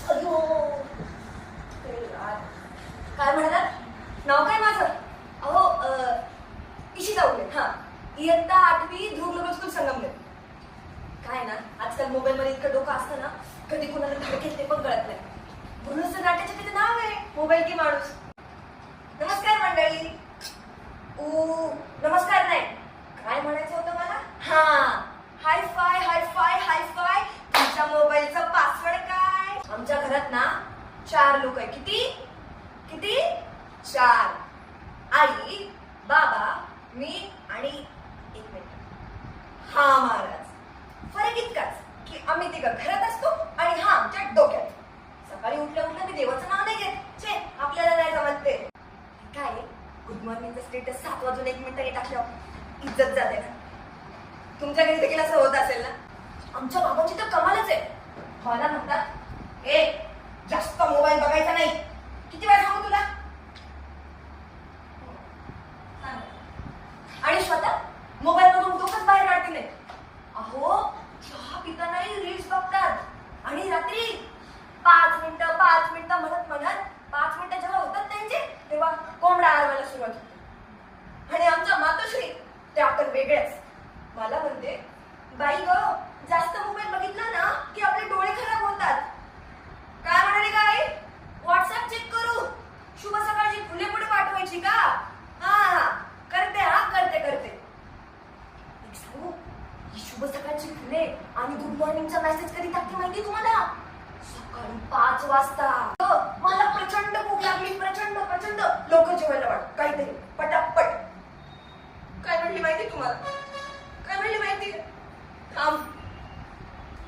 अयो काय म्हणालात? नाव काय माझं? अहो इशिता उगले. हा, इयत्ता 8वी ध्रुव ग्लोबल स्कूल संगमनेर. काय ना, आजकाल मोबाईल मध्ये इतकं डोकं असतं ना, कधी कुणाला धडकेल ते पण कळत नाही. म्हणूनच तर नाट्याचं तिथे नाव आहे मोबाईल की माणूस. नमस्कार मंडळी. नमस्कार नाही, काय म्हणायचं होतं मला? हा, हाय फाय हाय फाय हाय फाय. तुमच्या मोबाईलचा पासवर्ड काय? आमच्या घरात ना 4 लोक आहे. किती किती? 4. आई, बाबा, मी आणि 1 मिनिट, हा महाराज. फरक इतकाच की आम्ही तिघं घरात असतो आणि हा आमच्या डोक्यात. सकाळी उठल्या उठल्या मी देवाचं नाव नाही घेत. छे, आपल्याला नाही जमत ते. काय गुड मॉर्निंगचा स्टेटस 7 वाजून 1 मिनिटांनी टाकल्यावर इज्जत जाते ना. तुमच्या घरी देखील असं होत असेल ना? आमच्या बाबांची तर कमालच आहे. मला म्हणतात, ए जास्त मोबाईल बघायचा नाही. किती वेळा सांगू तुला? आणि स्वतः मोबाईल मधून डोकंच बाहेर काढते नाही. अहो, चहा पितानाही रील्स बघतात आणि रात्री 5 मिनिटं म्हणत 5 मिनिटं जेव्हा होतात त्यांचे, तेव्हा कोंबडा आरवायला सुरुवात होते. आणि आमच्या मातोश्री त्या तर वेगळ्याच. मला म्हणते, बाई ग, जास्त मोबाईल बघितला ना की आपले डोळे खराब होतात. काय म्हणाले काय? व्हॉट्सअप चेक करू, शुभ सकाळची फुले पुढे पाठवायची का? हा करते, हा करते. एक सांगू, ही शुभ सकाळची फुले आणि गुड मॉर्निंगचा मेसेज कधी टाकते माहिती तुम्हाला? सकाळी 5 वाजता. मला प्रचंड भूक लागली, प्रचंड. लोक जेवायला वाट काहीतरी पटापट. काय म्हणली माहिती तुम्हाला? काय म्हणली माहिती? थांब,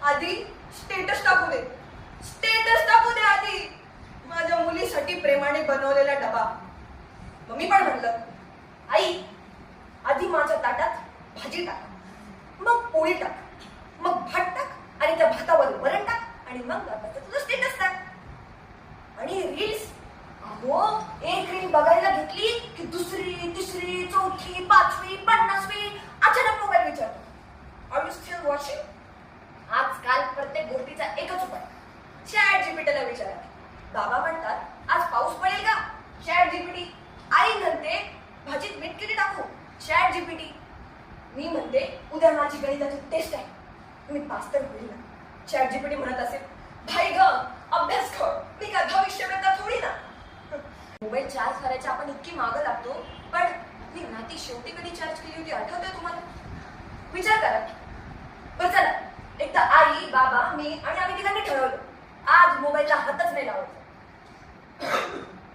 आधी स्टेटस टाकू दे आधी. माझ्या मुलीसाठी प्रेमाने बनवलेला डबा. मग मी पण म्हटलं, आई आधी माझ्या ताटात भाजी टाक, मग पोळी टाक, मग भात टाक आणि त्या भातावर वरण टाक आणि मग तुझं स्टेटस टाक. आणि रील्स, अहो, एक रील बघायला घेतली की दुसरी, तिसरी, चौथी, 5वी, 50वी. अचानक मोबाईल विचारतो, आर यू स्टिल वॉचिंग? आजकाल प्रत्येक गोष्टीचा एकच उपाय, चॅट जीपीटीला विचारा. बाबा म्हणतात, आज पाऊस पडेल का? Chat GPT. आई म्हणते, भाजीत मीठ किती टाकू? Chat GPT. मी म्हणते, उद्या माझी गणिताची टेस्ट आहे, मी पास तर होईल ना? चॅट जीपीटी म्हणत असेल, भाई ग, अभ्यास कर, मी काय भविष्यवेत्ता थोडी ना. मोबाईल चार्ज करायची आपण इतकी मागं लागतो, पण ही नाती शेवटी कधी चार्ज केली होती आठवतंय तुम्हाला? विचार करा. बरं चला, एकदा आई, बाबा, मी आणि आम्ही तिघांनी ठरवलं, आज मोबाईलला हातच नाही लावायचा.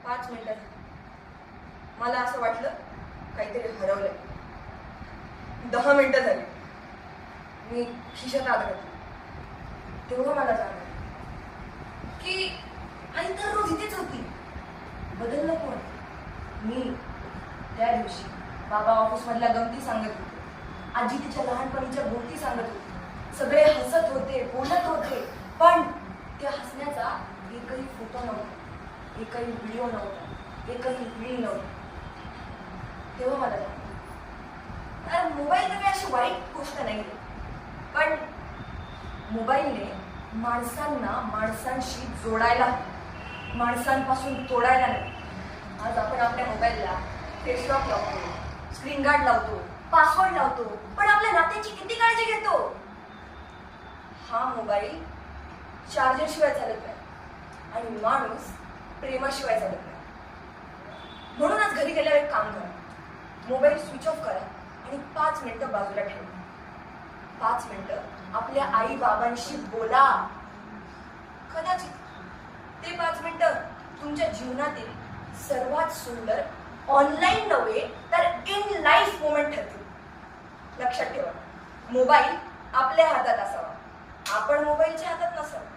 5 मिनिटं मला असं वाटलं काहीतरी हरवलंय. 10 मिनिटं झाली, मी खिशात हात घातला. तेव्हा मला जाणवलं की आई तर रोज इथेच होती. बदललं कोण? मी. त्या दिवशी बाबा ऑफिस मधल्या गमती सांगत होते, आजी तिच्या लहानपणीच्या गोष्टी सांगत होती. सगळे हसत होते, बोलत होते, पण त्या हसण्याचा एकही फोटो नव्हता, एकही व्हिडिओ नव्हता, एकही रील नव्हता. तेव्हा मला जाणवलं, मोबाईल तर काही अशी वाईट गोष्ट नाही, पण मोबाईलने माणसांना माणसांशी जोडायला, माणसांपासून तोडायला नाही. आज आपण आपल्या मोबाईलला फेस लॉक लावतो, स्क्रीन गार्ड लावतो, पासवर्ड लावतो, पण आपल्या नात्यांची किती काळजी घेतो? हा मोबाईल चार्जरशिवाय चालत नाही आणि माणूस प्रेमाशिवाय चालत नाही. म्हणून आज घरी गेल्यावर एक काम करा, मोबाईल स्विच ऑफ करा आणि 5 मिनिटं बाजूला ठेवा. 5 मिनिटं आपल्या आई बाबांशी बोला. कदाचित ते 5 मिनिटं तुमच्या जीवनातील सर्वात सुंदर, ऑनलाईन नव्हे तर इन लाईफ मोमेंट ठरतील. लक्षात ठेवा, मोबाईल आपल्या हातात असावा, आपण मोबाईलच्या हातात नसावं.